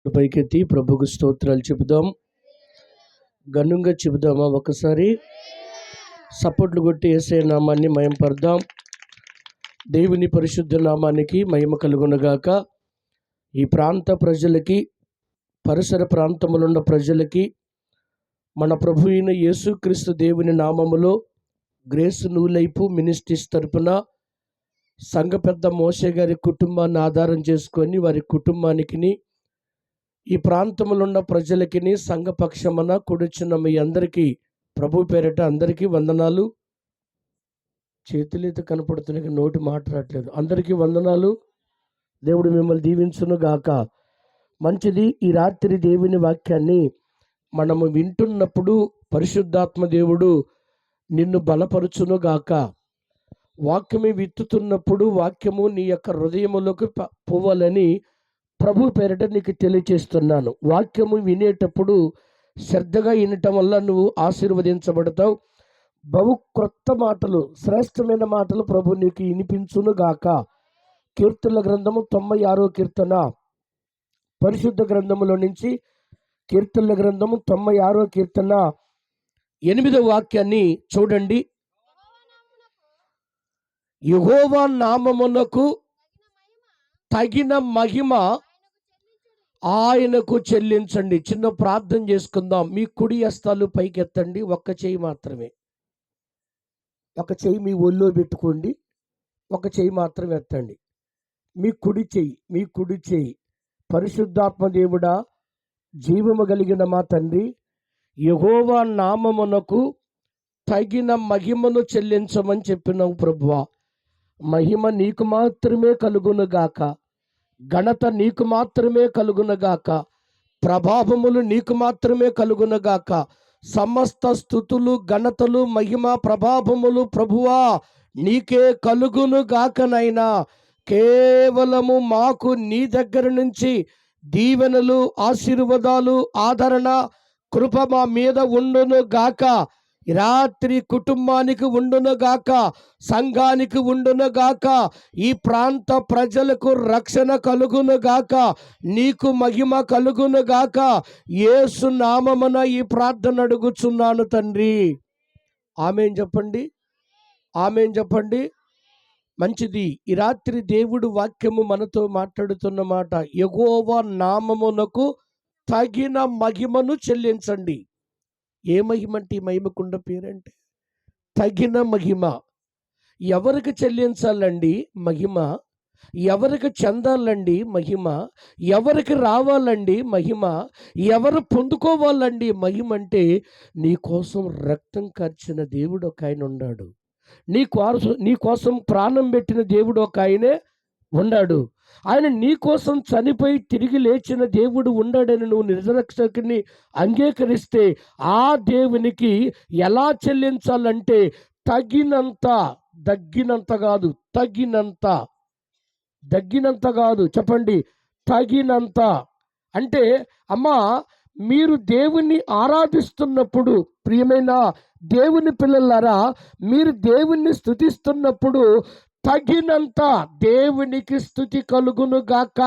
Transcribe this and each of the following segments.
పైకెత్తి ప్రభుకు స్తోత్రాలు చెబుదాం. ఘనంగా చెబుదామా? ఒకసారి సపోర్ట్లు కొట్టి యేసయ్య నామాన్ని మహిమపరుద్దాం. దేవుని పరిశుద్ధ నామానికి మహిమ కలుగునుగాక. ఈ ప్రాంత ప్రజలకి, పరిసర ప్రాంతములున్న ప్రజలకి మన ప్రభు అయిన యేసుక్రీస్తు దేవుని నామములో గ్రేస్ న్యూ లైఫ్ మినిస్ట్రీస్ తరపున సంఘ పెద్ద మోషే గారి కుటుంబాన్ని ఆధారం చేసుకొని వారి కుటుంబానికి, ఈ ప్రాంతంలో ఉన్న ప్రజలకి సంఘపక్షమున కూడొచ్చిన మీ అందరికీ ప్రభు పేరిట అందరికీ వందనాలు. చేతులైతే కనపడుతున్నాయి, నోటి మాట్లాడలేదు. అందరికీ వందనాలు. దేవుడు మిమ్మల్ని దీవించును గాక. మంచిది. ఈ రాత్రి దేవుని వాక్యాన్ని మనము వింటున్నప్పుడు పరిశుద్ధాత్మ దేవుడు నిన్ను బలపరుచును గాక. వాక్యమే విత్తుతున్నప్పుడు వాక్యము నీ యొక్క హృదయములోకి పోవాలని ప్రభు పేరిట నీకు తెలియచేస్తున్నాను. వాక్యము వినేటప్పుడు శ్రద్ధగా వినటం వల్ల నువ్వు ఆశీర్వదించబడతావు. బహు క్రొత్త మాటలు, శ్రేష్టమైన మాటలు ప్రభు నీకు వినిపించును గాక. కీర్తనల గ్రంథము 96వ కీర్తన, పరిశుద్ధ గ్రంథములో నుంచి కీర్తనల గ్రంథము 96వ కీర్తన 8వ వాక్యాన్ని చూడండి. యెహోవా నామమునకు తగిన మహిమ ఆయనకు చెల్లించండి. చిన్న ప్రార్థన చేసుకుందాం. మీ కుడి హస్తాలు పైకెత్తండి. ఒక్క చెయ్యి మాత్రమే, ఒక చెయ్యి మీ ఒళ్ళో పెట్టుకోండి. ఒక చెయ్యి మాత్రమే ఎత్తండి. మీ కుడి చెయ్యి. పరిశుద్ధాత్మ దేవుడా, జీవము కలిగిన మా తండ్రి, యెహోవా నామమునకు తగిన మహిమను చెల్లించమని చెప్పినావు ప్రభువా. మహిమ నీకు మాత్రమే కలుగునుగాక, ఘనత నీకు మాత్రమే కలుగునుగాక, ప్రభావములు నీకు మాత్రమే కలుగునుగాక. సమస్త స్తుతులు, ఘనతలు, మహిమ, ప్రభావములు ప్రభువా నీకే కలుగునుగాకనైనా. కేవలము మాకు నీ దగ్గర నుంచి దీవెనలు, ఆశీర్వాదాలు, ఆదరణ, కృప మా మీద ఉండును గాక. రాత్రి కుటుంబానికి ఉండును గాక, సంఘానికి ఉండును గాక, ఈ ప్రాంత ప్రజలకు రక్షణ కలుగును గాక, నీకు మహిమ కలుగును గాక. యేసు నామమున ఈ ప్రార్థన అడుగుచున్నాను తండ్రి. ఆమేన్ చెప్పండి. ఆమేన్ చెప్పండి. మంచిది. ఈ రాత్రి దేవుడు వాక్యము మనతో మాట్లాడుతున్న మాట, యెహోవా నామమునకు తగిన మహిమను చెల్లించండి. ఏ మహిమ అంటే? ఈ మహిమకుండ పేరంటే తగిన మహిమ. ఎవరికి చెల్లించాలండి మహిమ? ఎవరికి చెందాలండి మహిమ? ఎవరికి రావాలండి మహిమ? ఎవరు పొందుకోవాలండి మహిమ? అంటే నీ కోసం రక్తం కార్చిన దేవుడు ఒక ఆయన ఉన్నాడు. నీ కోసం ప్రాణం పెట్టిన దేవుడు ఒక ఆయనే ఉన్నాడు. ఆయన నీ కోసం చనిపోయి తిరిగి లేచిన దేవుడు ఉన్నాడని నువ్వు నిజరక్షకుని అంగీకరిస్తే ఆ దేవునికి ఎలా చెల్లించాలంటే తగినంత, దగ్గినంత కాదు, దగ్గినంత కాదు. చెప్పండి, తగినంత. అంటే అమ్మా, మీరు దేవుణ్ణి ఆరాధిస్తున్నప్పుడు, ప్రియమైన దేవుని పిల్లలారా, మీరు దేవుణ్ణి స్తుతిస్తున్నప్పుడు తగినంత దేవునికి స్తుతి కలుగును గాక.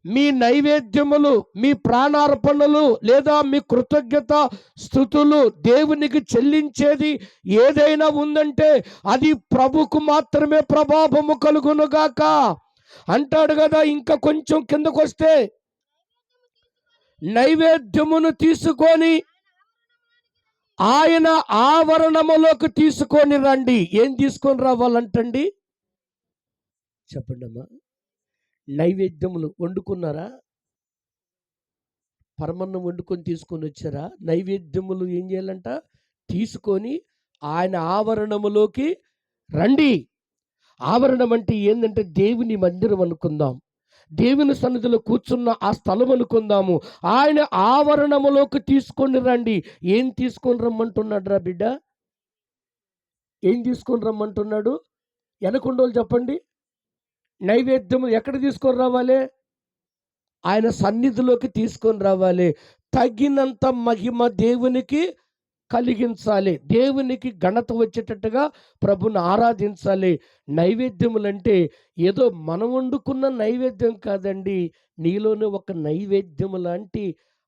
మీ నైవేద్యములు, మీ ప్రాణార్పణలు లేదా మీ కృతజ్ఞత స్తుతులు దేవునికి చెల్లించేది ఏదైనా ఉందంటే అది ప్రభుకు మాత్రమే ప్రభావము కలుగును గాక అంటాడు కదా. ఇంకా కొంచెం కిందకు వస్తే, నైవేద్యమును తీసుకొని ఆయన ఆవరణములోకి తీసుకొని రండి. ఏం తీసుకొని రావాలంటండి? చెప్పండి అమ్మా. నైవేద్యములు వండుకున్నారా? పరమన్నం వండుకొని తీసుకొని వచ్చారా? నైవేద్యములు ఏం చేయాలంట? తీసుకొని ఆయన ఆవరణములోకి రండి. ఆవరణం అంటే ఏంటంటే దేవుని మందిరం అనుకుందాం. దేవుని సన్నిధిలో కూర్చున్న ఆ స్థలం అనుకుందాము. ఆయన ఆవరణములోకి తీసుకొని రండి. ఏం తీసుకొని రమ్మంటున్నాడు రా బిడ్డ? ఏం తీసుకొని రమ్మంటున్నాడు? వెనకుండోళ్ళు చెప్పండి. నైవేద్యము ఎక్కడ తీసుకొని రావాలి? ఆయన సన్నిధిలోకి తీసుకొని రావాలి. తగినంత మహిమ దేవునికి కలిగించాలి. దేవునికి ఘనత వచ్చేటట్టుగా ప్రభుని ఆరాధించాలి. నైవేద్యములంటే ఏదో మనం వండుకున్న నైవేద్యం కాదండి. నీలోనే ఒక నైవేద్యము లాంటి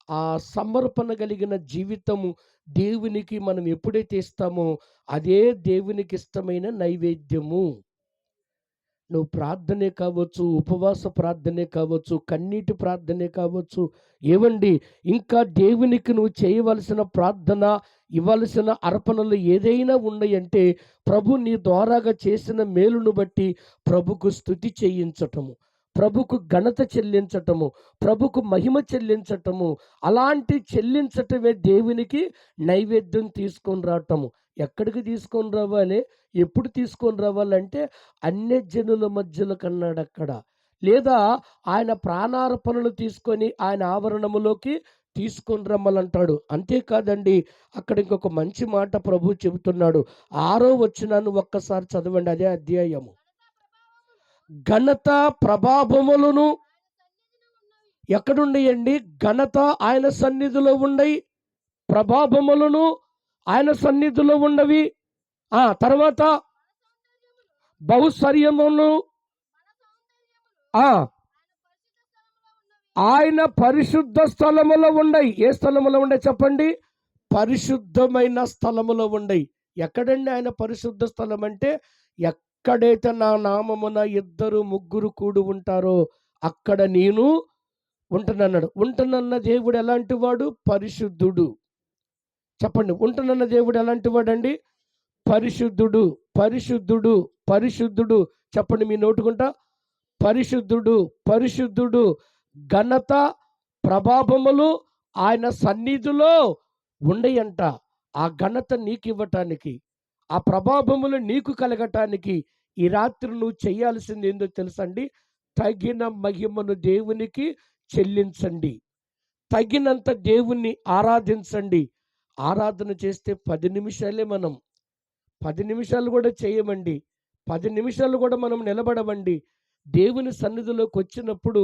ఆ సమర్పణ కలిగిన జీవితము దేవునికి మనం ఎప్పుడైతే ఇస్తామో అదే దేవునికి ఇష్టమైన నైవేద్యము. నువ్వు ప్రార్థనే కావచ్చు, ఉపవాస ప్రార్థనే కావచ్చు, కన్నీటి ప్రార్థనే కావచ్చు, ఏవండి ఇంకా దేవునికి నువ్వు చేయవలసిన ప్రార్థన, ఇవ్వాల్సిన అర్పణలు ఏదైనా ఉన్నాయంటే ప్రభు నీ ద్వారాగా చేసిన మేలును బట్టి ప్రభుకు స్తుతి చేయించటము, ప్రభుకు ఘనత చెల్లించటము, ప్రభుకు మహిమ చెల్లించటము, అలాంటి చెల్లించటమే దేవునికి నైవేద్యం తీసుకొని రావటము. ఎక్కడికి తీసుకొని రావాలి, ఎప్పుడు తీసుకొని రావాలంటే అన్యజనుల మధ్యలో కన్నాడు అక్కడ, లేదా ఆయన ప్రాణార్పణలు తీసుకొని ఆయన ఆవరణములోకి తీసుకొని రమ్మలంటాడు. అంతేకాదండి, అక్కడ ఇంకొక మంచి మాట ప్రభు చెబుతున్నాడు. 6వ వచనాన్ని ఒక్కసారి చదవండి, అదే అధ్యాయము. ఘనత ప్రభావములను ఎక్కడున్నాయండి? ఘనత ఆయన సన్నిధిలో ఉండయి, ప్రభావములను ఆయన సన్నిధిలో ఉన్నవి. తర్వాత బహుశర్యములు ఆయన పరిశుద్ధ స్థలములో ఉండయి. ఏ స్థలములో ఉండయి చెప్పండి? పరిశుద్ధమైన స్థలములో ఉండయి. ఎక్కడండి ఆయన పరిశుద్ధ స్థలం అంటే? ఎక్కడైతే నా నామమున 2 3 కూడి ఉంటారో అక్కడ నేను ఉంటున్నాడు. ఉంటున్న దేవుడు ఎలాంటి వాడు? పరిశుద్ధుడు. చెప్పండి, ఉంటున్న దేవుడు ఎలాంటి వాడండి? పరిశుద్ధుడు, పరిశుద్ధుడు, పరిశుద్ధుడు. చెప్పండి మీ నోటుకుంటా, పరిశుద్ధుడు, పరిశుద్ధుడు. ఘనత ప్రభావములు ఆయన సన్నిధిలో ఉండయంట. ఆ ఘనత నీకు ఇవ్వటానికి, ఆ ప్రభావములు నీకు కలగటానికి ఈ రాత్రి నువ్వు చేయాల్సింది ఏందో తెలుసండి? తగిన మహిమను దేవునికి చెల్లించండి, తగినంత దేవుణ్ణి ఆరాధించండి. ఆరాధన చేస్తే 10 నిమిషాలే, మనం 10 నిమిషాలు కూడా చేయమండి, 10 నిమిషాలు కూడా మనం నిలబడమండి. దేవుని సన్నిధిలోకి వచ్చినప్పుడు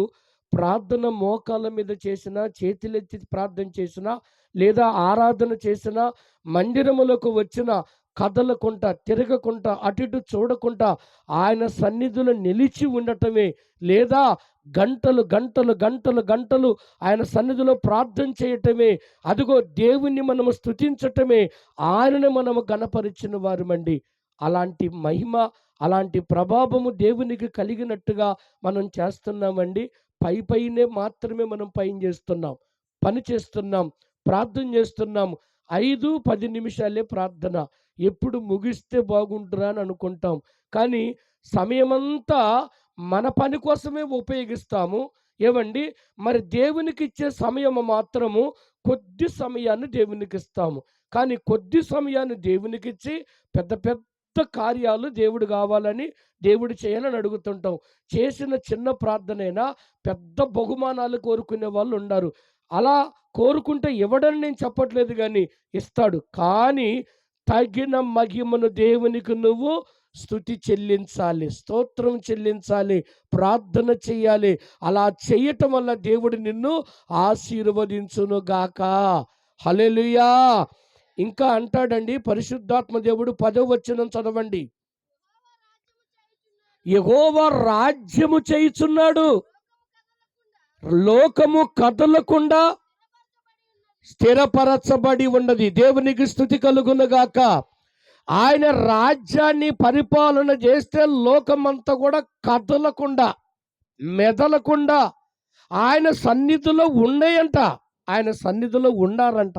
ప్రార్థన మోకాళ్ళ మీద చేసినా, చేతులెత్తి ప్రార్థన చేసినా, లేదా ఆరాధన చేసినా, మందిరములకు వచ్చిన కదలకుండా, తిరగకుండా, అటు ఇటు చూడకుండా ఆయన సన్నిధిలో నిలిచి ఉండటమే, లేదా గంటలు గంటలు గంటలు గంటలు ఆయన సన్నిధిలో ప్రార్థన చేయటమే. అదిగో దేవుణ్ణి మనము స్తుతించటమే, ఆయనను మనము గణపరిచిన వారమండి. అలాంటి మహిమ, అలాంటి ప్రభావము దేవునికి కలిగినట్టుగా మనం చేస్తున్నామండి. పైనే మాత్రమే మనం పైన చేస్తున్నాం, పని చేస్తున్నాం, ప్రార్థన చేస్తున్నాం. 5-10 నిమిషాలే ప్రార్థన. ఎప్పుడు ముగిస్తే బాగుంటురా అని అనుకుంటాం, కానీ సమయమంతా మన పని కోసమే ఉపయోగిస్తాము. ఏమండి, మరి దేవునికి ఇచ్చే సమయము మాత్రము కొద్ది సమయాన్ని దేవునికి ఇస్తాము. కానీ కొద్ది సమయాన్ని దేవునికి ఇచ్చి పెద్ద పెద్ద కార్యాలు దేవుడు కావాలని, దేవుడు చేయాలని అడుగుతుంటాం. చేసిన చిన్న ప్రార్థనైనా పెద్ద బహుమానాలు కోరుకునే వాళ్ళు ఉన్నారు. అలా కోరుకుంటే ఇవ్వడని నేను చెప్పట్లేదు, కానీ ఇస్తాడు. కానీ తగిన మహిమను దేవునికి నువ్వు స్తుతి చెల్లించాలి, స్తోత్రం చెల్లించాలి, ప్రార్థన చెయ్యాలి. అలా చేయటం వల్ల దేవుడు నిన్ను ఆశీర్వదించును గాక. హల్లెలూయా. ఇంకా అంటాడండి పరిశుద్ధాత్మ దేవుడు, 10వ వచనం చదవండి. యెహోవా రాజ్యము చేయుచున్నాడు, లోకము కదలకుండా స్థిరపరచబడి ఉన్నది. దేవునికి స్తుతి కలుగును గాక. ఆయన రాజ్యాన్ని పరిపాలన చేస్తే లోకమంతా కూడా కదలకుండా, మెదలకుండా ఆయన సన్నిధిలో ఉన్నాయంట, ఆయన సన్నిధిలో ఉన్నారంట.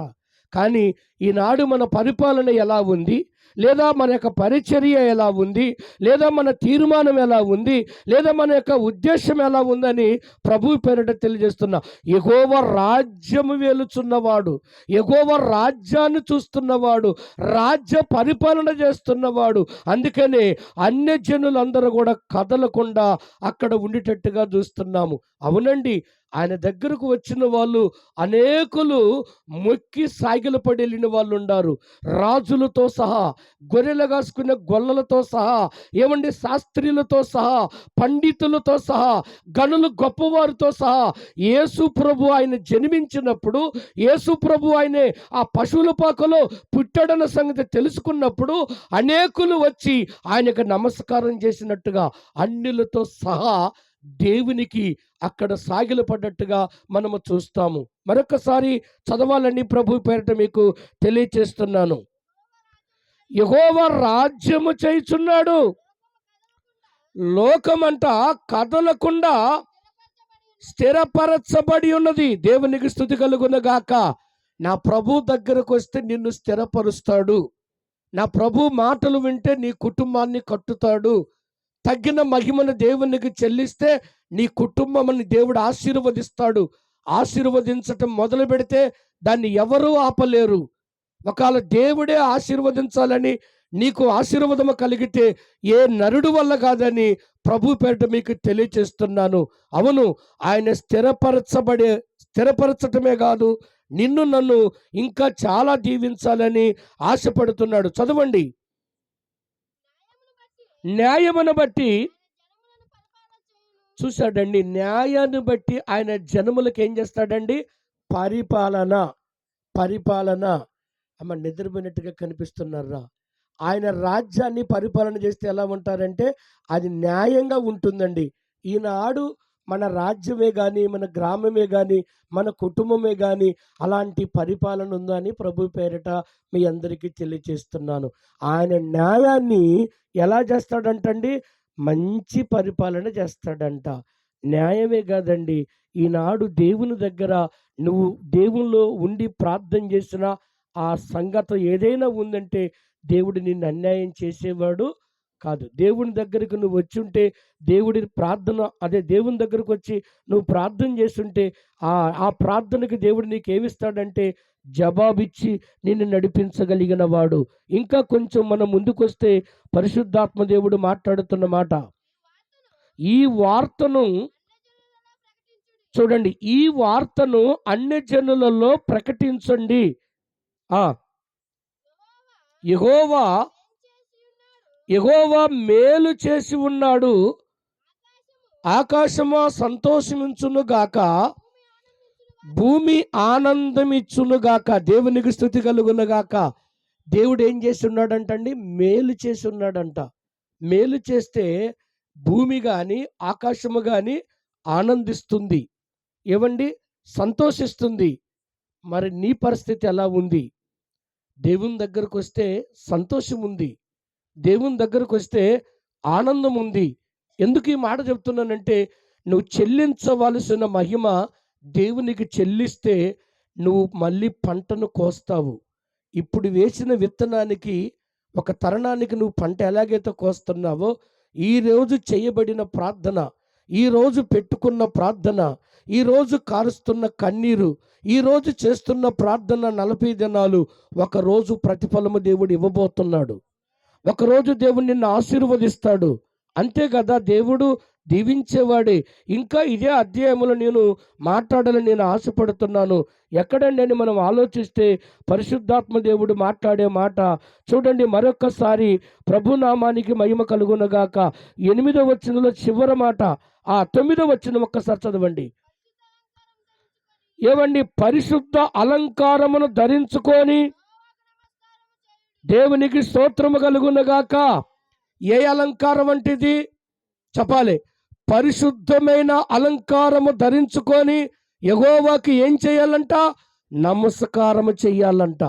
కానీ ఈనాడు మన పరిపాలన ఎలా ఉంది, లేదా మన యొక్క పరిచర్య ఎలా ఉంది, లేదా మన తీర్మానం ఎలా ఉంది, లేదా మన యొక్క ఉద్దేశం ఎలా ఉందని ప్రభు పేరిట తెలియజేస్తున్నా. యెహోవా రాజ్యము వేలుచున్నవాడు, యెహోవా రాజ్యాన్ని చూస్తున్నవాడు, రాజ్య పరిపాలన చేస్తున్నవాడు. అందుకనే అన్యజనులందరూ కూడా కదలకుండా అక్కడ ఉండేటట్టుగా చూస్తున్నాము. అవునండి, ఆయన దగ్గరకు వచ్చిన వాళ్ళు అనేకులు మొక్కి సాగిలపడి వెళ్ళిన వాళ్ళు ఉన్నారు. రాజులతో సహా, గొర్రెలు కాసుకునే గొల్లలతో సహా, ఏమండి శాస్త్రీలతో సహా, పండితులతో సహా, గనులు గొప్పవారితో సహా యేసు ప్రభు ఆయన జన్మించినప్పుడు, యేసు ప్రభు ఆయనే ఆ పశువుల పాకలో పుట్టాడన్న సంగతి తెలుసుకున్నప్పుడు అనేకులు వచ్చి ఆయనకు నమస్కారం చేసినట్టుగా అన్యులతో సహా దేవునికి అక్కడ సాగిలపడ్డట్టుగా మనము చూస్తాము. మరొకసారి చదవాలని ప్రభు పేరిట మీకు తెలియచేస్తున్నాను. యెహోవా రాజ్యము చేయుచున్నాడు, లోకమంట కదలకుండా స్థిరపరచబడి ఉన్నది. దేవునికి స్తుతి కలుగునగాక. నా ప్రభు దగ్గరకు వస్తే నిన్ను స్థిరపరుస్తాడు. నా ప్రభు మాటలు వింటే నీ కుటుంబాన్ని కట్టుతాడు. తగిన మహిమను దేవునికి చెల్లిస్తే నీ కుటుంబమని దేవుడు ఆశీర్వదిస్తాడు. ఆశీర్వదించటం మొదలు పెడితే దాన్ని ఎవరూ ఆపలేరు. ఒకవేళ దేవుడే ఆశీర్వదించాలని నీకు ఆశీర్వాదము కలిగితే ఏ నరుడు వల్ల కాదని ప్రభు పేరిట మీకు తెలియచేస్తున్నాను. అవును, ఆయన స్థిరపరచటమే కాదు, నిన్ను నన్ను ఇంకా చాలా దీవించాలని ఆశపడుతున్నాడు. చదవండి. న్యాయమును బట్టి చూశాడండి. న్యాయాన్ని బట్టి ఆయన జనములకు ఏం చేస్తాడండి? పరిపాలన. పరిపాలన. అమ్మ నిద్రపోయినట్టుగా కనిపిస్తున్నారా? ఆయన రాజ్యాన్ని పరిపాలన చేస్తే ఎలా ఉంటారంటే అది న్యాయంగా ఉంటుందండి. ఈనాడు మన రాజ్యమే కానీ, మన గ్రామమే కానీ, మన కుటుంబమే కానీ అలాంటి పరిపాలన ఉందా అని ప్రభు పేరిట మీ అందరికీ తెలియచేస్తున్నాను. ఆయన న్యాయాన్ని ఎలా చేస్తాడంటండి? మంచి పరిపాలన చేస్తాడంట. న్యాయమే కాదండి, ఈనాడు దేవుని దగ్గర నువ్వు దేవునిలో ఉండి ప్రార్థన చేసిన ఆ సంగతి ఏదైనా ఉందంటే దేవుడు నిన్ను అన్యాయం చేసేవాడు కాదు. దేవుని దగ్గరికి నువ్వు వచ్చుంటే, దేవుడి ప్రార్థన దేవుని దగ్గరకు వచ్చి నువ్వు ప్రార్థన చేస్తుంటే ఆ ప్రార్థనకి దేవుడు నీకు ఏమిస్తాడంటే జవాబిచ్చి నిన్ను నడిపించగలిగిన వాడు. ఇంకా కొంచెం మనం ముందుకొస్తే పరిశుద్ధాత్మ దేవుడు మాట్లాడుతున్న మాట, ఈ వార్తను చూడండి, ఈ వార్తను అన్యజనులలో ప్రకటించండి. యెహోవా మేలు చేసి ఉన్నాడు, ఆకాశమా సంతోషించునుగాక, భూమి ఆనందమిచ్చునుగాక. దేవునికి స్తుతి కలుగునుగాక. దేవుడు ఏం చేసి ఉన్నాడంటండి? మేలు చేసి ఉన్నాడంట. మేలు చేస్తే భూమి కానీ ఆకాశము కానీ ఆనందిస్తుంది. ఏవండి? సంతోషిస్తుంది. మరి నీ పరిస్థితి ఎలా ఉంది? దేవుని దగ్గరకు వస్తే సంతోషం ఉంది, దేవుని దగ్గరకు వస్తే ఆనందం ఉంది. ఎందుకు ఈ మాట చెప్తున్నానంటే, నువ్వు చెల్లించవలసిన మహిమ దేవునికి చెల్లిస్తే నువ్వు మళ్ళీ పంటను కోస్తావు. ఇప్పుడు వేసిన విత్తనానికి ఒక తరుణానికి నువ్వు పంట ఎలాగైతే కోస్తున్నావో, ఈరోజు చేయబడిన ప్రార్థన, ఈరోజు పెట్టుకున్న ప్రార్థన, ఈరోజు కారుస్తున్న కన్నీరు, ఈరోజు చేస్తున్న ప్రార్థన 40 దినాలు ఒకరోజు ప్రతిఫలము దేవుడు ఇవ్వబోతున్నాడు. ఒకరోజు దేవుడు నిన్ను ఆశీర్వదిస్తాడు. అంతే కదా, దేవుడు దీవించేవాడే. ఇంకా ఇదే అధ్యాయంలో నేను మాట్లాడాలని నేను ఆశపడుతున్నాను. ఎక్కడండి అని మనం ఆలోచిస్తే పరిశుద్ధాత్మ దేవుడు మాట్లాడే మాట చూడండి. మరొక్కసారి ప్రభునామానికి మహిమ కలుగునగాక. 8వ వచనంలో చివరి మాట, 9వ వచనం ఒక్కసారి చదవండి. ఏమండి? పరిశుద్ధ అలంకారమును ధరించుకొని దేవునికి స్తోత్రము కలుగునగాక. ఏ అలంకారం వంటిది చెప్పాలి? పరిశుద్ధమైన అలంకారము ధరించుకొని యెహోవాకి ఏం చేయాలంట? నమస్కారము చెయ్యాలంట.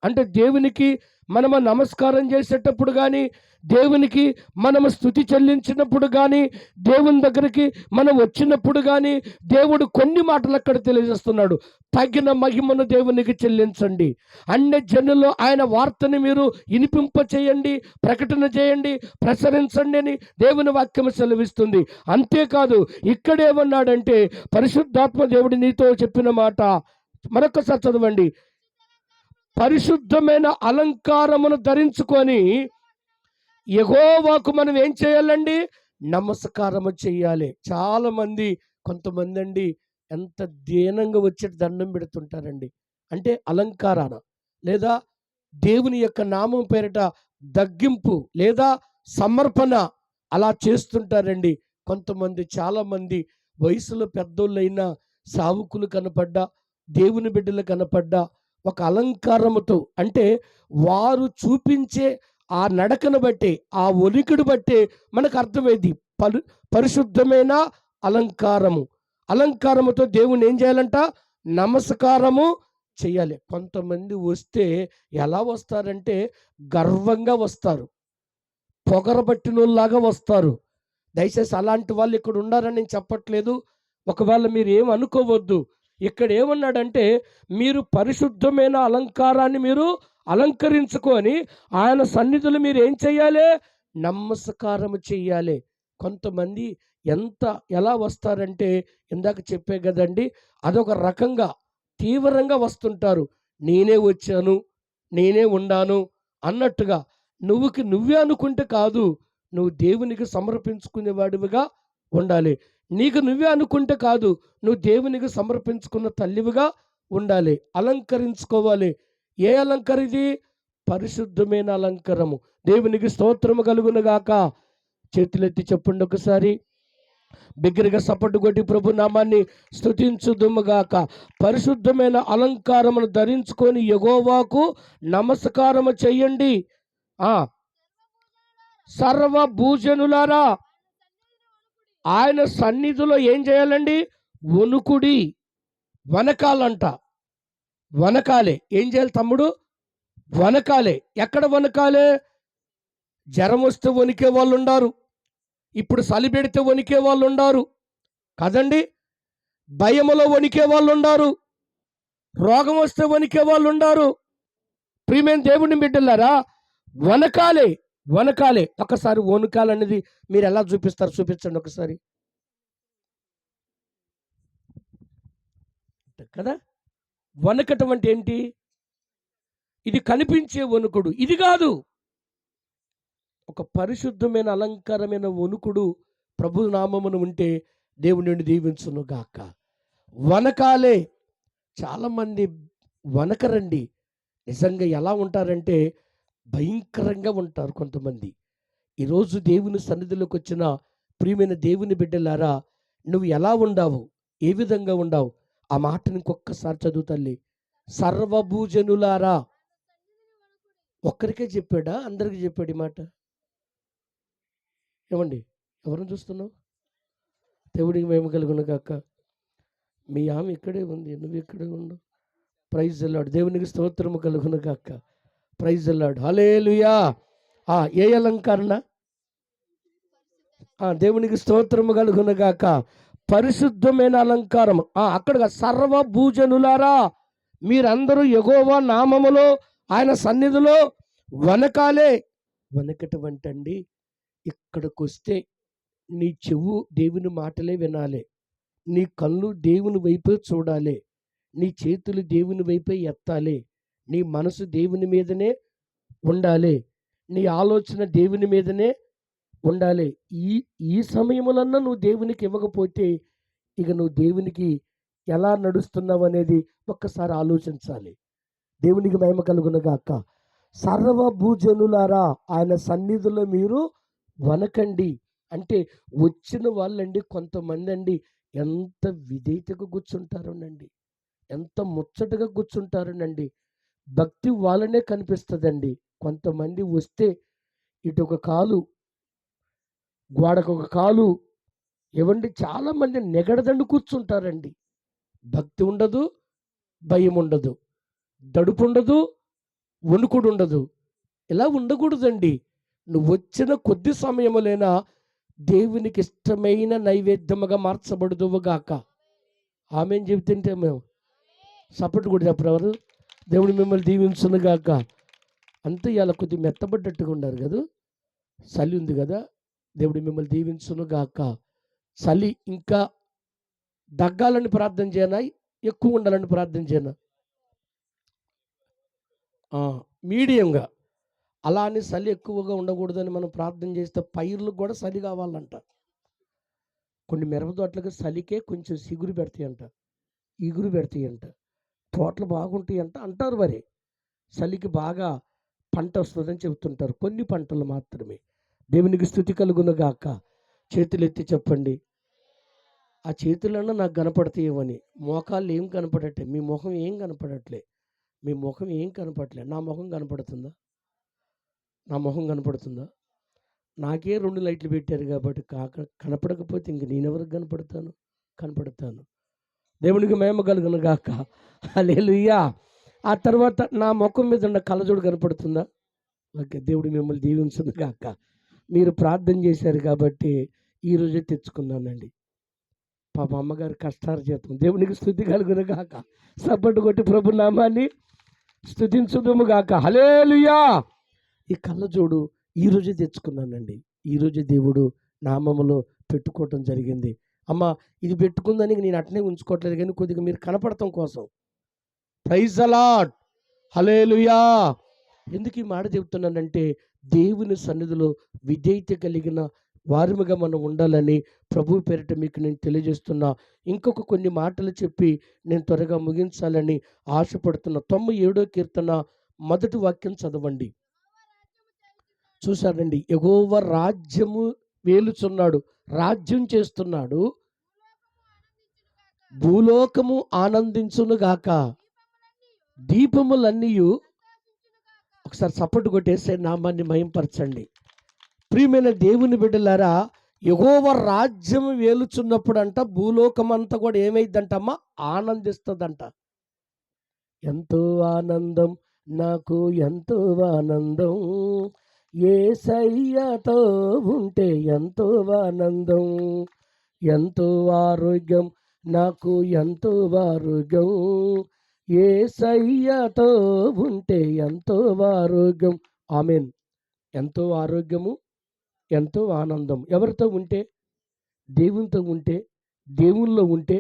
అంటే దేవునికి మనము నమస్కారం చేసేటప్పుడు కానీ, దేవునికి మనము స్తుతి చెల్లించినప్పుడు కానీ, దేవుని దగ్గరికి మనం వచ్చినప్పుడు కానీ దేవుడు కొన్ని మాటలు అక్కడ తెలియజేస్తున్నాడు. తగిన మహిమను దేవునికి చెల్లించండి. అన్ని జనుల్లో ఆయన వార్తని మీరు వినిపింప చేయండి, ప్రకటన చేయండి, ప్రసరించండి అని దేవుని వాక్యం సెలవిస్తుంది. అంతేకాదు, ఇక్కడేమన్నాడంటే పరిశుద్ధాత్మ దేవుడు నీతో చెప్పిన మాట మరొకసారి చదవండి. పరిశుద్ధమైన అలంకారమును ధరించుకొని యెహోవాకు మనం ఏం చేయాలండి? నమస్కారము చెయ్యాలి. చాలా మంది, కొంతమంది అండి ఎంత దీనంగా వచ్చి దండం పెడుతుంటారండి. అంటే అలంకారాన లేదా దేవుని యొక్క నామం పేరిట దగ్గింపు లేదా సమర్పణ అలా చేస్తుంటారండి. కొంతమంది చాలామంది వయసులో పెద్దోళ్ళైనా సావుకులు కనపడ్డా, దేవుని బిడ్డలు కనపడ్డా ఒక అలంకారముతో అంటే వారు చూపించే ఆ నడకను బట్టి ఆ ఒలికిడి బట్టి మనకు అర్థమైంది. పరిశుద్ధమైన అలంకారము. అలంకారముతో దేవుని ఏం చేయాలంట? నమస్కారము చెయ్యాలి. కొంతమంది వస్తే ఎలా వస్తారంటే గర్వంగా వస్తారు, పొగరబట్టినోళ్ళలాగా వస్తారు. దయచేసి అలాంటి వాళ్ళు ఇక్కడ ఉన్నారని నేను చెప్పట్లేదు. ఒకవేళ మీరు ఏం అనుకోవద్దు. ఇక్కడ ఏమన్నాడంటే మీరు పరిశుద్ధమైన అలంకారాన్ని మీరు అలంకరించుకొని ఆయన సన్నిధిలో మీరు ఏం చెయ్యాలి? నమస్కారం చెయ్యాలి. కొంతమంది ఎలా వస్తారంటే ఇందాక చెప్పే కదండి, అదొక రకంగా తీవ్రంగా వస్తుంటారు. నేనే వచ్చాను, నేనే ఉండాను అన్నట్టుగా. నువ్వే అనుకుంటే కాదు, నువ్వు దేవునికి సమర్పించుకునేవాడివిగా ఉండాలి. నీకు నువ్వే అనుకుంటే కాదు, నువ్వు దేవునికి సమర్పించుకున్న తల్లివిగా ఉండాలి. అలంకరించుకోవాలి. ఏ అలంకారం ఇది? పరిశుద్ధమైన అలంకారము. దేవునికి స్తోత్రము కలుగును గాక. చేతులెత్తి చెప్పండి ఒకసారి. బిగ్గరగా సపోర్టు కొట్టి ప్రభు నామాన్ని స్తుతించుదుముగాక. పరిశుద్ధమైన అలంకారమును ధరించుకొని యెహోవాకు నమస్కారము చెయ్యండి. సర్వభూజనులారా ఆయన సన్నిధిలో ఏం చేయాలండి? వణుకుడి. వనకాలంట. వనకాలే. ఏం చేయాలి తమ్ముడు? వనకాలే. ఎక్కడ వనకాలే? జ్వరం వస్తే వణికే వాళ్ళు ఉండారు. ఇప్పుడు చలి పెడితే వణికే వాళ్ళు ఉండారు కదండి. భయములో వణికే వాళ్ళు ఉండారు. రోగం వస్తే వణికే వాళ్ళు ఉండారు. ప్రియమైన దేవుని బిడ్డలారా, వనకాలే. వనకాలే. ఒకసారి వణుకాలనేది మీరు ఎలా చూపిస్తారు? చూపించండి ఒకసారి కదా. వణకటం అంటే ఏంటి? ఇది కనిపించే వణుకుడు, ఇది కాదు. ఒక పరిశుద్ధమైన అలంకారమైన వణుకుడు ప్రభు నామమును ఉంటే దేవుని దీవించును గాక. వనకాలే. చాలామంది వనకరండి. నిజంగా ఎలా ఉంటారంటే భయంకరంగా ఉంటారు కొంతమంది. ఈరోజు దేవుని సన్నిధిలోకి వచ్చిన ప్రియమైన దేవుని బిడ్డలారా, నువ్వు ఎలా ఉండావు? ఏ విధంగా ఉండావు? ఆ మాటని ఇంకొకసారి చదువు తల్లి. సర్వభూజనులారా. ఒక్కరికే చెప్పాడా? అందరికీ చెప్పాడు ఈ మాట? ఏమండి, ఎవరిని చూస్తున్నావు? దేవుడికి మేము కలుగును గాక. మీ ఆమె ఇక్కడే ఉంది, నువ్వు ఇక్కడే ఉండు. ప్రైజ్ అల్లాడు. దేవునికి స్తోత్రము కలుగును గాక. ప్రైజ్ అల్లాడు. హల్లెలూయా. ఏ అలంకరణ? దేవునికి స్తోత్రము కలుగును గాక. పరిశుద్ధమైన అలంకారం. అక్కడ సర్వభూజనులారా మీరందరూ యెహోవా నామములో ఆయన సన్నిధిలో వనకాలే. వనకటండి ఇక్కడికి వస్తే నీ చెవు దేవుని మాటలే వినాలి, నీ కళ్ళు దేవుని వైపే చూడాలి, నీ చేతులు దేవుని వైపే ఎత్తాలి, నీ మనసు దేవుని మీదనే ఉండాలి, నీ ఆలోచన దేవుని మీదనే ఉండాలి. ఈ సమయములన్నా నువ్వు దేవునికి ఇవ్వకపోతే ఇక నువ్వు దేవునికి ఎలా నడుస్తున్నావు అనేది ఒక్కసారి ఆలోచించాలి. దేవునికి మహిమ కలుగును గాక. సర్వభూజనులారా ఆయన సన్నిధిలో మీరు వనకండి. అంటే వచ్చిన వాళ్ళండి కొంతమంది అండి ఎంత విధేయతగా కూర్చుంటారోనండి, ఎంత ముచ్చటగా కూర్చుంటారోనండి. భక్తి వాళ్ళనే కనిపిస్తుందండి. కొంతమంది వస్తే ఇటు ఒక కాలు గోడకు ఒక కాలు ఇవ్వండి. చాలామంది నెగడదండి కూర్చుంటారండి. భక్తి ఉండదు, భయం ఉండదు, దడుపు ఉండదు, వణుకుడు ఉండదు. ఇలా ఉండకూడదండి. నువ్వు వచ్చిన కొద్ది సమయములైనా దేవునికి ఇష్టమైన నైవేద్యముగా మార్చబడుదువుగాక. ఆమేన్ చెబుతుంటే మేము సపోర్ట్ కూడా చెప్పరు. దేవుడు మిమ్మల్ని దీవించును గాక. అంతే ఇలా కొద్దిగా మెత్తబడ్డట్టుగా ఉన్నారు కదా, చలి ఉంది కదా. దేవుడు మిమ్మల్ని దీవించును గాక. చలి ఇంకా దగ్గాలని ప్రార్థన చేయనా, ఎక్కువ ఉండాలని ప్రార్థన చేయనా? మీడియంగా. అలా అని చలి ఎక్కువగా ఉండకూడదని మనం ప్రార్థన చేస్తే పైర్లకు కూడా చలి కావాలంట. కొన్ని మిరప తోటలకు చలికే కొంచెం సిగురు పెడతాయంట. ఇగురు పెడతాయంట, తోటలు బాగుంటాయంట అంటారు. మరి చలికి బాగా పంట వస్తుందని చెబుతుంటారు. కొన్ని పంటలు మాత్రమే. దేవునికి స్తుతి కలుగును గాక. చేతులు ఎత్తి చెప్పండి, ఆ చేతులన్నా నాకు కనపడతాయేమని. మోకాళ్ళు ఏం కనపడట్లే, మీ ముఖం ఏం కనపడట్లే, మీ ముఖం ఏం కనపడట్లే. నా ముఖం కనపడుతుందా? నా ముఖం కనపడుతుందా? నాకే 2 లైట్లు పెట్టారు కాబట్టి కనపడకపోతే ఇంక నేనెవరికి కనపడతాను? కనపడతాను. దేవునికి మహిమ కలుగును గాక. హల్లెలూయా. ఆ తర్వాత నా ముఖం మీద ఉన్న కళ్ళజోడు కనపడుతుందా? ఓకే, దేవుడు మిమ్మల్ని దీవించును గాక. మీరు ప్రార్థన చేశారు కాబట్టి ఈరోజే తెచ్చుకున్నానండి. పాప అమ్మగారి కష్టార్జితం. దేవునికి స్తుతి కలుగును గాక. సబ్బటు కొట్టి ప్రభు నామాన్ని స్తుతించుదుము గాక. హల్లెలూయా. ఈ కళ్ళజోడు ఈరోజే తెచ్చుకున్నానండి. ఈరోజే దేవుడు నామములో పెట్టుకోవటం జరిగింది. అమ్మ, ఇది పెట్టుకుందని నేను అట్నే ఉంచుకోవట్లేదు, కానీ కొద్దిగా మీరు కనపడటం కోసం. Praise the Lord. హల్లెలూయా. ఎందుకు ఈ మాట చెబుతున్నానంటే, దేవుని సన్నిధిలో విధేయత కలిగిన వారముగా మనం ఉండాలని ప్రభు పేరిట మీకు నేను తెలియజేస్తున్నా. ఇంకొక కొన్ని మాటలు చెప్పి నేను త్వరగా ముగించాలని ఆశపడుతున్నా. 97వ కీర్తన మొదటి వాక్యం చదవండి. చూశారండి, యెహోవా రాజ్యము వేలుచున్నాడు, రాజ్యం చేస్తున్నాడు, భూలోకము ఆనందించునుగాక, దీపములన్నీయు. ఒకసారి చప్పట్లు కొట్టేసే నామాన్ని మహింపరచండి. ప్రియమైన దేవుని బిడ్డలారా, యెహోవా రాజ్యం వేలుచున్నప్పుడు అంట భూలోకమంతా కూడా ఏమైందంటమ్మా? ఆనందిస్తుందంట. ఎంతో ఆనందం, నాకు ఎంతో ఆనందం, యేసయ్యతో ఉంటే ఎంతో ఆనందం, ఎంతో ఆరోగ్యం, నాకు ఎంతో ఆరోగ్యం, యేసయ్యతో ఉంటే ఎంతో ఆరోగ్యం. ఆమేన్. ఎంతో ఆరోగ్యము, ఎంతో ఆనందం. ఎవరితో ఉంటే? దేవునితో ఉంటే, దేవునిలో ఉంటే,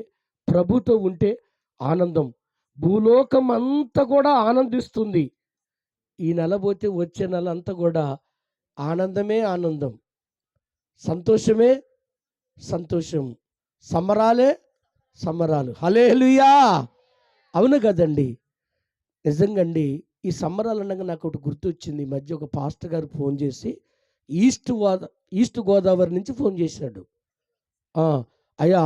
ప్రభుతో ఉంటే ఆనందం. భూలోకం అంతా కూడా ఆనందిస్తుంది. ఈ నెల పోతే వచ్చే నెల అంతా కూడా ఆనందమే ఆనందం, సంతోషమే సంతోషం, సంబరాలే సంబరాలు. హల్లెలూయా. అవును కదండి. నిజంగా అండి, ఈ సంబరాలు అనగా నాకు ఒకటి గుర్తొచ్చింది. ఈ మధ్య ఒక పాస్టర్ గారు ఫోన్ చేసి ఈస్ట్ గోదావరి నుంచి ఫోన్ చేశాడు. అయ్యా,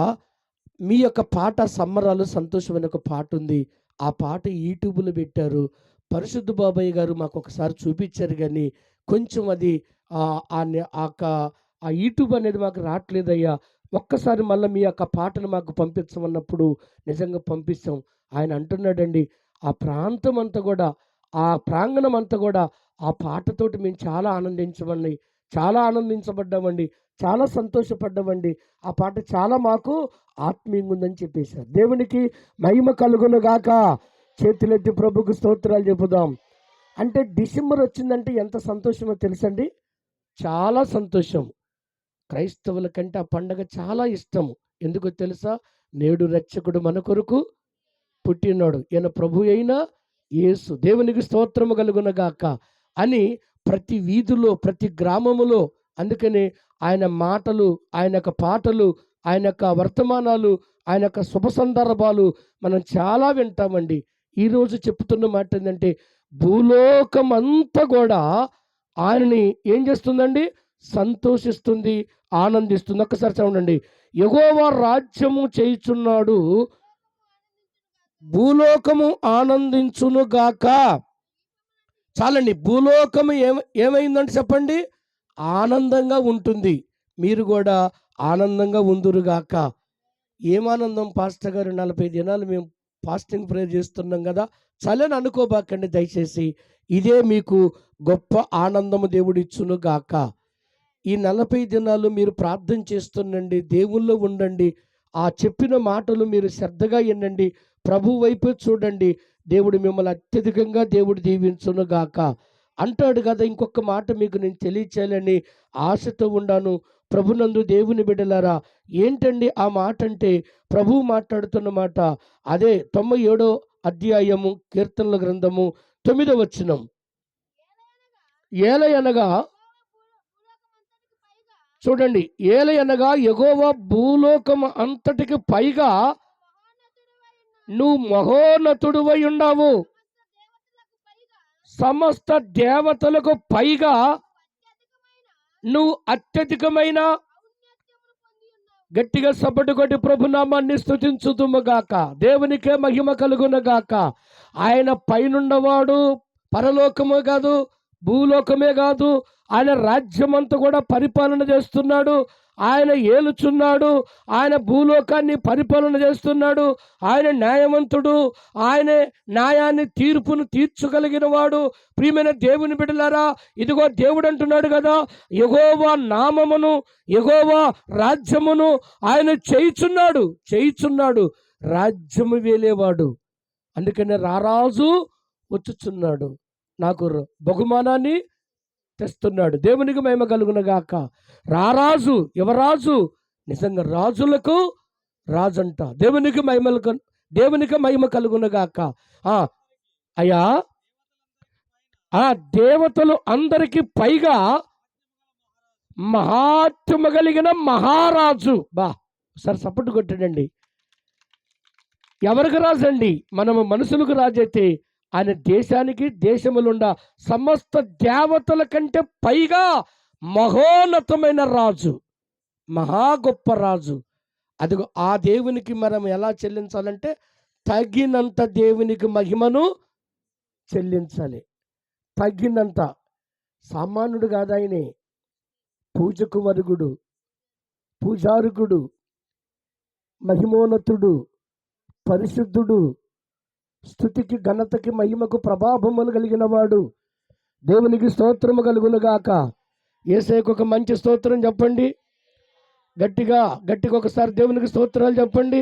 మీ యొక్క పాట సంబరాలు సంతోషం అనే ఒక పాట ఉంది, ఆ పాట యూట్యూబ్లో పెట్టారు. పరిశుద్ధ బాబాయ్ గారు మాకు ఒకసారి చూపించారు, కానీ కొంచెం అది ఆ యూట్యూబ్ అనేది మాకు రావట్లేదయ్యా, ఒక్కసారి మళ్ళీ మీ యొక్క పాటను మాకు పంపించమన్నప్పుడు నిజంగా పంపిస్తాం. ఆయన అంటున్నాడండి, ఆ ప్రాంతం అంతా కూడా, ఆ ప్రాంగణం అంతా కూడా ఆ పాటతోటి మేము చాలా ఆనందించబడ్డామండి, చాలా సంతోషపడ్డామండి. ఆ పాట చాలా మాకు ఆత్మీయంగా ఉందని చెప్పేశారు. దేవునికి మహిమ కలుగును గాక. చేతులెత్తి ప్రభుకు స్తోత్రాలు చెబుదాం. అంటే డిసెంబర్ వచ్చిందంటే ఎంత సంతోషమో తెలుసండి? చాలా సంతోషం. క్రైస్తవుల కంటే ఆ పండగ చాలా ఇష్టం. ఎందుకో తెలుసా? నేడు రక్షకుడు మన కొరకు పుట్టినాడు, ఈయన ప్రభు అయిన యేసు. దేవునికి స్తోత్రము కలుగును గాక అని ప్రతి వీధిలో, ప్రతి గ్రామములో, అందుకని ఆయన మాటలు, ఆయన యొక్క పాటలు, ఆయన యొక్క వర్తమానాలు, ఆయన యొక్క శుభ సందర్భాలు మనం చాలా వింటామండి. ఈరోజు చెప్తున్న మాట ఏంటంటే, భూలోకం అంతా కూడా ఆయనని ఏం చేస్తుందండి? సంతోషిస్తుంది, ఆనందిస్తుంది. ఒక్కసారి చూడండి, యెహోవా రాజ్యము చేయుచున్నాడు, భూలోకము ఆనందించునుగాక. చాలండి. భూలోకము ఏమైందంటే చెప్పండి? ఆనందంగా ఉంటుంది. మీరు కూడా ఆనందంగా ఉందురుగాక. ఏమానందం పాస్టర్ గారు, 40 దినాలు మేము ఫాస్టింగ్ ప్రేయర్ చేస్తున్నాం కదా, చలని అనుకోబాకండి దయచేసి. ఇదే మీకు గొప్ప ఆనందము దేవుడు ఇచ్చునుగాక. ఈ 40 దినాలు మీరు ప్రార్థన చేస్తుండండి, దేవుల్లో ఉండండి, ఆ చెప్పిన మాటలు మీరు శ్రద్ధగా వినండి, ప్రభు వైపు చూడండి. దేవుడు మిమ్మల్ని అత్యధికంగా దేవుడు దీవించునుగాక అంటాడు కదా. ఇంకొక మాట మీకు నేను తెలియచేయాలని ఆశతో ఉన్నాను. ప్రభునందు దేవుని బిడ్డలారా, ఏంటండి ఆ మాట అంటే? ప్రభువు మాట్లాడుతున్న మాట అదే 97వ అధ్యాయము కీర్తనల గ్రంథము 9వ వచనం. ఏలయనగా, చూడండి, ఏలయనగా యెహోవా భూలోకం అంతటికి పైగా నువ్వు మహోన్నతుడువై ఉన్నావు. సమస్త దేవతలకు పైగా నువ్వు అత్యధికమైన, గట్టిగా సపటు కొట్టి ప్రభునామాన్ని స్తుతించుదుముగాక. దేవునికే మహిమ కలుగునుగాక. ఆయన పైనున్నవాడు, పరలోకమే కాదు భూలోకమే కాదు, ఆయన రాజ్యమంతా కూడా పరిపాలన చేస్తున్నాడు. ఆయన ఏలుచున్నాడు. ఆయన భూలోకాన్ని పరిపాలన చేస్తున్నాడు. ఆయన న్యాయవంతుడు. ఆయన న్యాయాన్ని, తీర్పును తీర్చగలిగిన వాడు. ప్రియమైన దేవుని బిడ్డలారా, ఇదిగో దేవుడు అంటున్నాడు కదా, యెహోవా నామమును, యెహోవా రాజ్యమును ఆయన చేయుచున్నాడు. రాజ్యము వేలేవాడు. అందుకనే రారాజు వచ్చుచున్నాడు, నాకు బహుమానాన్ని తెస్తున్నాడు. దేవునికి మహిమ కలుగునగాక. రారాజు, యువరాజు, నిజంగా రాజులకు రాజంట. దేవునికి మహిమ కలుగునగాక. అయ్యా, ఆ దేవతలు అందరికి పైగా మహాత్మ కలిగిన మహారాజు. సరే సపోర్ట్ కొట్టాడండి. ఎవరికి రాజండి? మనము మనుషులకు రాజైతే ఆయన దేశానికి, దేశములుండ సమస్త దేవతల కంటే పైగా మహోన్నతమైన రాజు, మహా గొప్ప రాజు. అదిగో ఆ దేవునికి మనం ఎలా చెల్లించాలంటే తగినంత దేవునికి మహిమను చెల్లించాలి. తగినంత. సామాన్యుడు కాదు ఆయనే. పూజకు వరుగుడు, పూజారుకుడు, మహిమోన్నతుడు, పరిశుద్ధుడు, స్తుతికి, ఘనతకి, మహిమకు, ప్రభావములు కలిగిన వాడు. దేవునికి స్తోత్రము కలుగునుగాక. యేసయ్యకు ఒక మంచి స్తోత్రం చెప్పండి. గట్టిగా ఒకసారి దేవునికి స్తోత్రాలు చెప్పండి.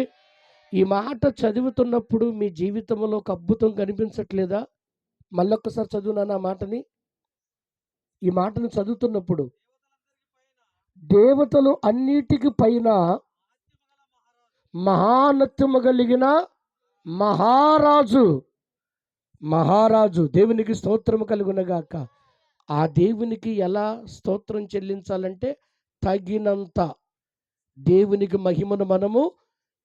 ఈ మాట చదువుతున్నప్పుడు మీ జీవితంలో ఒక అద్భుతం కనిపించట్లేదా? మళ్ళొక్కసారి చదువునా మాటని. ఈ మాటను చదువుతున్నప్పుడు దేవతలు అన్నిటికి పైన మహానత్యము కలిగిన మహారాజు దేవునికి స్తోత్రము కలుగునగాక. ఆ దేవునికి ఎలా స్తోత్రం చెల్లించాలంటే తగినంత దేవునికి మహిమను మనము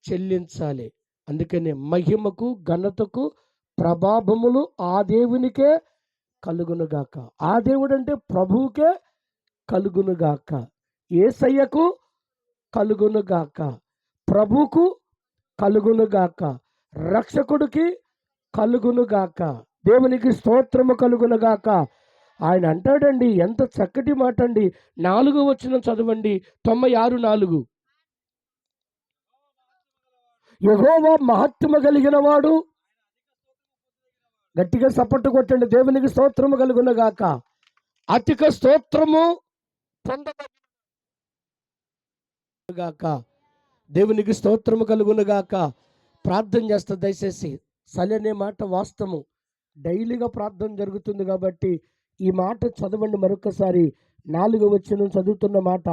చెల్లించాలి. అందుకనే మహిమకు, ఘనతకు, ప్రభావములు ఆ దేవునికే కలుగునుగాక. ఆ దేవుడు అంటే ప్రభువుకే కలుగునుగాక, యేసయ్యకు కలుగునుగాక, ప్రభువుకు కలుగునుగాక, రక్షకుడికి కలుగునుగాక. దేవునికి స్తోత్రము కలుగునుగాక. ఆయన అంటాడండి, ఎంత చక్కటి మాట అండి. 4వ వచనం చదవండి. 96:4. యెహోవా మహత్యము కలిగిన వాడు. గట్టిగా సపట్టు కొట్టండి. దేవునికి స్తోత్రము కలుగునుగాక. అధిక స్తోత్రము పొందగాక. దేవునికి స్తోత్రము కలుగునుగాక. ప్రార్థన చేస్తా దయచేసి. సలనే మాట వాస్తవము. డైలీగా ప్రార్థన జరుగుతుంది కాబట్టి ఈ మాట చదవండి మరొకసారి. 4వ వచనం చదువుతున్న మాట.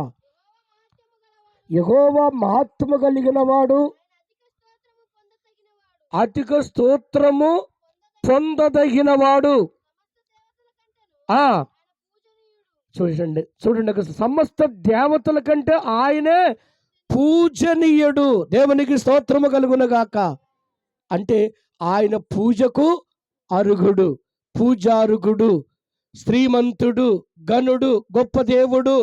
యెహోవా మహత్యము కలిగిన వాడు, అధిక స్తోత్రము పొందదగినవాడు. చూడండి సమస్త దేవతల కంటే ఆయనే పూజనీయుడు. దేవునికి స్తోత్రము కలుగునుగాక. అంటే ఆయన పూజకు అర్హుడు, పూజార్హుడు, శ్రీమంతుడు, గనుడు, గొప్ప దేవుడు,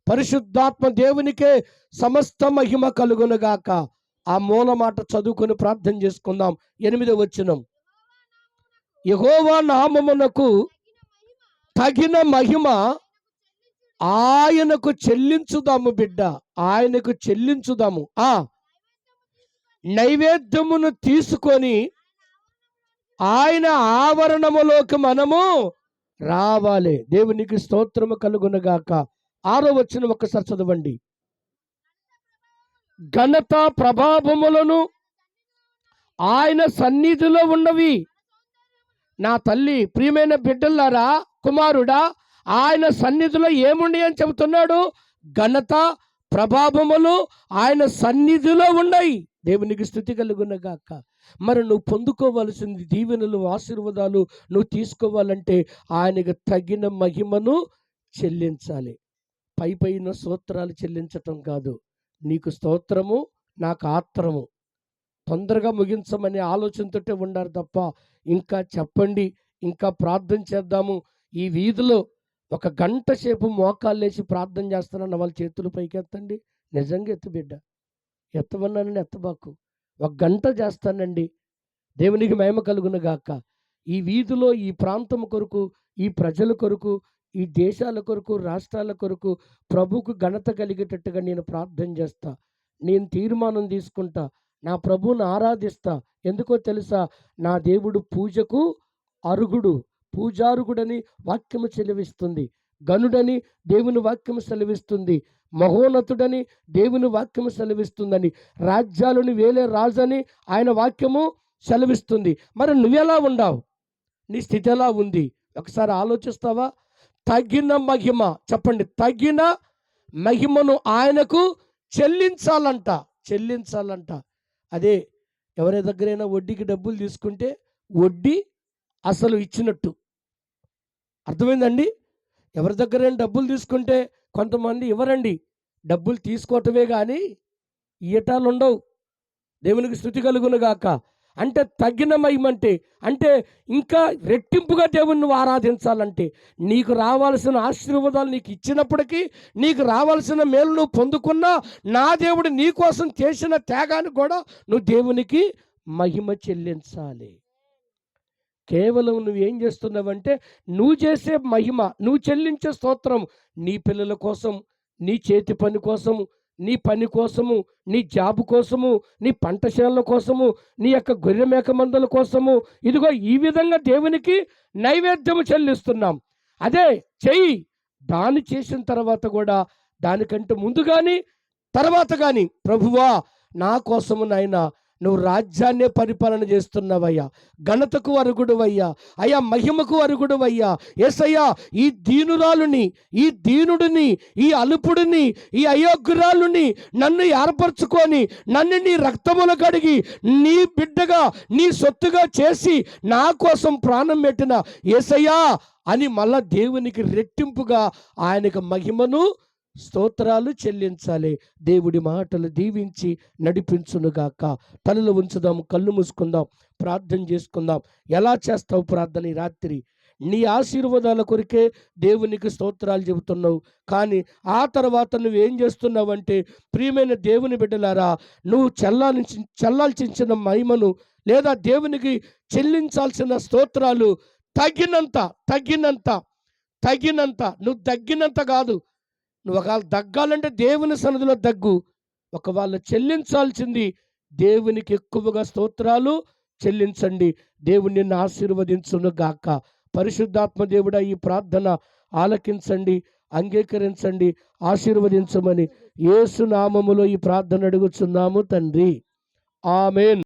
పరిశుద్ధాత్మ. దేవునికే సమస్త మహిమ కలుగునుగాక. ఆ మూల మాట చదువుకొని ప్రార్థన చేసుకుందాం. 8వ వచనం. యెహోవా నామమునకు తగిన మహిమ ఆయనకు చెల్లించుదాము బిడ్డ, ఆయనకు చెల్లించుదాము. నైవేద్యమును తీసుకొని ఆయన ఆవరణములోకి మనము రావాలి. దేవునికి స్తోత్రము కలుగునుగాక. 6వ వచనం ఒక్కసారి చదవండి. ఘనత ప్రభావములను ఆయన సన్నిధిలో ఉన్నవి. నా తల్లి, ప్రియమైన బిడ్డలారా, కుమారుడా, ఆయన సన్నిధిలో ఏముండి అని చెబుతున్నాడు? ఘనత ప్రభావములు ఆయన సన్నిధిలో ఉన్నాయి. దేవునికి స్తుతి కలుగునుగాక. మరి నువ్వు పొందుకోవలసింది దీవెనలు, ఆశీర్వాదాలు నువ్వు తీసుకోవాలంటే ఆయనకు తగిన మహిమను చెల్లించాలి. పైన స్తోత్రాలు చెల్లించటం కాదు. నీకు స్తోత్రము, నాకు ఆత్రము. తొందరగా ముగించమనే ఆలోచనతోటే ఉండారు తప్ప ఇంకా చెప్పండి, ఇంకా ప్రార్థన చేద్దాము, ఈ వీధిలో ఒక గంట సేపు మోకాళ్ళేసి ప్రార్థన చేస్తానన్న వాళ్ళ చేతులు పైకెత్తండి. నిజంగా ఎత్తు బిడ్డ, ఎత్తమన్నానని ఎత్తబాకు. ఒక గంట చేస్తానండి, దేవునికి మహిమ కలుగును గాక. ఈ వీధిలో ఈ ప్రాంతం కొరకు, ఈ ప్రజల కొరకు, ఈ దేశాల కొరకు, రాష్ట్రాల కొరకు ప్రభువుకు ఘనత కలిగేటట్టుగా నేను ప్రార్థన చేస్తా. నేను తీర్మానం తీసుకుంటా, నా ప్రభువుని ఆరాధిస్తా. ఎందుకో తెలుసా? నా దేవుడు పూజకు అర్హుడు, పూజార్హుడని వాక్యము సెలవిస్తుంది. గనుడని దేవుని వాక్యము సెలవిస్తుంది. మహోన్నతుడని దేవుని వాక్యము సెలవిస్తుందని, రాజ్యాలను వేలే రాజని ఆయన వాక్యము సెలవిస్తుంది. మరి నువ్వెలా ఉండావు? నీ స్థితి ఎలా ఉంది? ఒకసారి ఆలోచిస్తావా? తగిన మహిమ, చెప్పండి, తగిన మహిమను ఆయనకు చెల్లించాలంట, చెల్లించాలంట. అదే ఎవరి దగ్గరైనా వడ్డీకి డబ్బులు తీసుకుంటే వడ్డీ అసలు ఇచ్చినట్టు, అర్థమైందండి? ఎవరి దగ్గరైనా డబ్బులు తీసుకుంటే కొంతమంది ఇవ్వరండి, డబ్బులు తీసుకోవటమే కానీ ఇయ్యటాలు ఉండవు. దేవునికి స్తుతి కలుగును గాక. అంటే తగిన మహిమంటే అంటే ఇంకా రెట్టింపుగా దేవుని నువ్వు ఆరాధించాలంటే, నీకు రావాల్సిన ఆశీర్వాదాలు నీకు ఇచ్చినప్పటికీ, నీకు రావాల్సిన మేలు నువ్వు పొందుకున్నా, నా దేవుడు నీ కోసం చేసిన త్యాగాన్ని కూడా నువ్వు దేవునికి మహిమ చెల్లించాలి. కేవలం నువ్వేం చేస్తున్నావంటే, నువ్వు చేసే మహిమ, నువ్వు చెల్లించే స్తోత్రం నీ పిల్లల కోసం, నీ చేతి పని కోసము, నీ పని కోసము, నీ జాబు కోసము, నీ పంట చేనుల కోసము, నీ యొక్క గొర్రె మేక మందల కోసము, ఇదిగో ఈ విధంగా దేవునికి నైవేద్యము చెల్లిస్తున్నాం. అదే చెయ్యి. దాన్ని చేసిన తర్వాత కూడా, దానికంటే ముందు కానీ తర్వాత కానీ, ప్రభువా నా కోసము నాయనా నువ్వు రాజ్యాన్నే పరిపాలన చేస్తున్నావయ్యా, ఘనతకు అరుగుడువయ్యా, అయ్యా మహిమకు అరుగుడువయ్యా, యేసయ్యా ఈ దీనురాలుని, ఈ దీనుడిని, ఈ అలుపుడిని, ఈ అయోగ్యురాలుని నన్ను ఏర్పరచుకొని, నన్ను నీ రక్తములు కడిగి నీ బిడ్డగా, నీ సొత్తుగా చేసి నా కోసం ప్రాణం పెట్టిన యేసయ్యా అని మళ్ళా దేవునికి రెట్టింపుగా ఆయనకు మహిమను స్తోత్రాలు చెల్లించాలి. దేవుడి మాటలు దీవించి నడిపించునుగాక. తలలు ఉంచుదాం, కళ్ళు మూసుకుందాం, ప్రార్థన చేసుకుందాం. ఎలా చేస్తావు ప్రార్థన ఈ రాత్రి? నీ ఆశీర్వాదాల కొరికే దేవునికి స్తోత్రాలు చెబుతున్నావు, కానీ ఆ తర్వాత నువ్వేం చేస్తున్నావంటే, ప్రియమైన దేవుని బిడ్డలారా, నువ్వు చెల్లాల్సిన మహిమను లేదా దేవునికి చెల్లించాల్సిన స్తోత్రాలు తగినంత తగినంత తగినంత నువ్వు తగ్గినంత కాదు. నువ్వు ఒకవేళ దగ్గాలంటే దేవుని సన్నిధిలో దగ్గు. ఒకవేళ చెల్లించాల్సింది దేవునికి ఎక్కువగా స్తోత్రాలు చెల్లించండి. దేవుని నిన్ను ఆశీర్వదించును గాక. పరిశుద్ధాత్మ దేవుడా, ఈ ప్రార్థన ఆలకించండి, అంగీకరించండి, ఆశీర్వదించమని యేసు నామములో ఈ ప్రార్థన అడుగుచున్నాము తండ్రి. ఆమేన్.